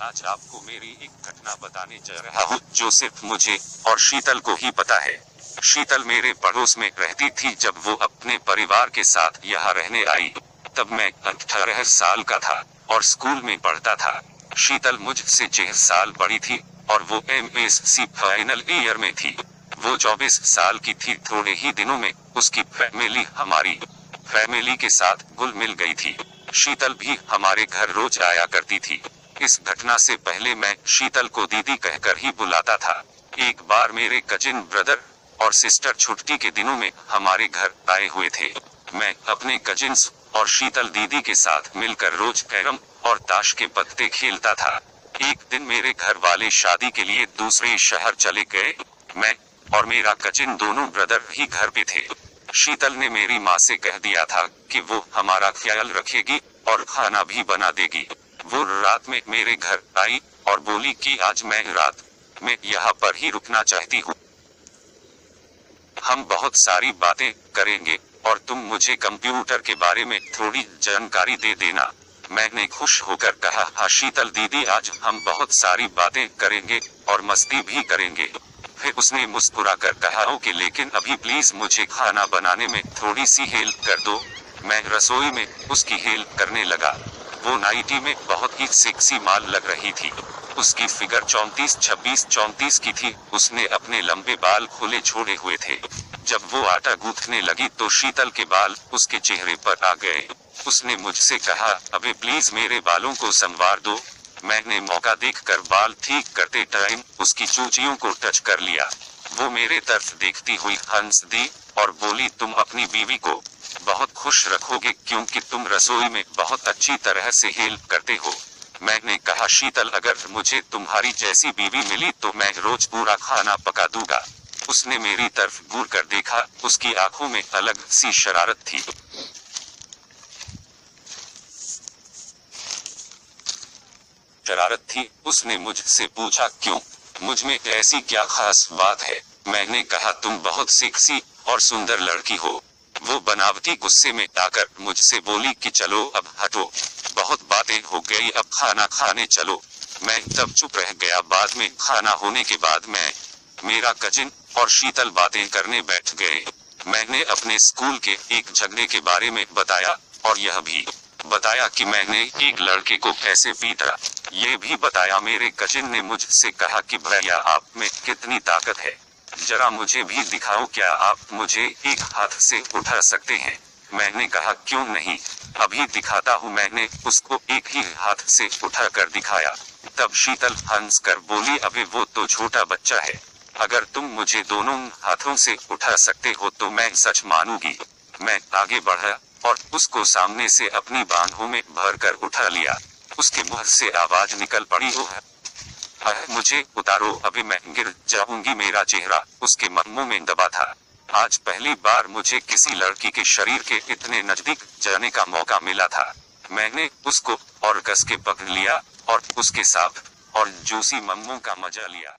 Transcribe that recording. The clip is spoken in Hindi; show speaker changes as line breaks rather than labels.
आज आपको मेरी एक घटना बताने जा रहा हूँ जो सिर्फ मुझे और शीतल को ही पता है। शीतल मेरे पड़ोस में रहती थी जब वो अपने परिवार के साथ यहाँ रहने आई। तब मैं 18 साल का था और स्कूल में पढ़ता था। शीतल मुझसे 6 साल बड़ी थी और वो MSc फाइनल ईयर में थी। वो 24 साल की थी। थोड़े ही दिनों में उसकी फैमिली हमारी फैमिली के साथ घुल मिल गई थी। शीतल भी हमारे घर रोज आया करती थी। इस घटना से पहले मैं शीतल को दीदी कहकर ही बुलाता था। एक बार मेरे कजिन ब्रदर और सिस्टर छुट्टी के दिनों में हमारे घर आए हुए थे। मैं अपने कजिन्स और शीतल दीदी के साथ मिलकर रोज कैरम और ताश के पत्ते खेलता था। एक दिन मेरे घर वाले शादी के लिए दूसरे शहर चले गए। मैं और मेरा कजिन दोनों ब्रदर ही घर पे थे। शीतल ने मेरी माँ से कह दिया था कि वो हमारा ख्याल रखेगी और खाना भी बना देगी। वो रात में मेरे घर आई और बोली कि आज मैं रात में यहाँ पर ही रुकना चाहती हूँ। हम बहुत सारी बातें करेंगे और तुम मुझे कंप्यूटर के बारे में थोड़ी जानकारी दे देना। मैंने खुश होकर कहा, हाँ शीतल दीदी, आज हम बहुत सारी बातें करेंगे और मस्ती भी करेंगे। फिर उसने मुस्कुराकर कहा, ओके, लेकिन अभी प्लीज मुझे खाना बनाने में थोड़ी सी हेल्प कर दो। मैं रसोई में उसकी हेल्प करने लगा। वो नाइटी में बहुत ही सेक्सी माल लग रही थी। उसकी फिगर 34-26-34 की थी। उसने अपने लंबे बाल खुले छोड़े हुए थे। जब वो आटा गूंथने लगी तो शीतल के बाल उसके चेहरे पर आ गए। उसने मुझसे कहा, अबे प्लीज मेरे बालों को संवार दो। मैंने मौका देखकर बाल ठीक करते टाइम उसकी चूचियों को टच कर लिया। वो मेरे तरफ देखती हुई हंस दी और बोली, तुम अपनी बीवी को बहुत खुश रखोगे क्योंकि तुम रसोई में बहुत अच्छी तरह से हेल्प करते हो। मैंने कहा, शीतल, अगर मुझे तुम्हारी जैसी बीवी मिली तो मैं रोज पूरा खाना पका दूंगा। उसने मेरी तरफ घूर कर देखा। उसकी आंखों में अलग सी शरारत थी। उसने मुझसे पूछा, क्यों? मुझ में ऐसी क्या खास बात है? मैंने कहा, तुम बहुत सेक्सी और सुंदर लड़की हो। वो बनावटी गुस्से में आकर मुझसे बोली कि चलो अब हटो, बहुत बातें हो गई, अब खाना खाने चलो। मैं तब चुप रह गया। बाद में खाना होने के बाद मैं, मेरा कजिन और शीतल बातें करने बैठ गए। मैंने अपने स्कूल के एक झगड़े के बारे में बताया और यह भी बताया कि मैंने एक लड़के को कैसे पीटा। ये भी बताया। मेरे कजिन ने मुझसे कहा कि भैया, आप में कितनी ताकत है, जरा मुझे भी दिखाओ, क्या आप मुझे एक हाथ से उठा सकते हैं? मैंने कहा, क्यों नहीं, अभी दिखाता हूँ। मैंने उसको एक ही हाथ से उठा कर दिखाया। तब शीतल हंस कर बोली, अबे वो तो छोटा बच्चा है, अगर तुम मुझे दोनों हाथों से उठा सकते हो तो मैं सच मानूंगी। मैं आगे बढ़ा और उसको सामने से अपनी बाहों में भरकर उठा लिया। उसके मुंह से आवाज निकल पड़ी, ओह मुझे उतारो, अभी मैं गिर जाऊंगी। मेरा चेहरा उसके मुंह में दबा था। आज पहली बार मुझे किसी लड़की के शरीर के इतने नजदीक जाने का मौका मिला था। मैंने उसको और कस के पकड़ लिया और उसके साफ और जूसी मुंह का मजा लिया।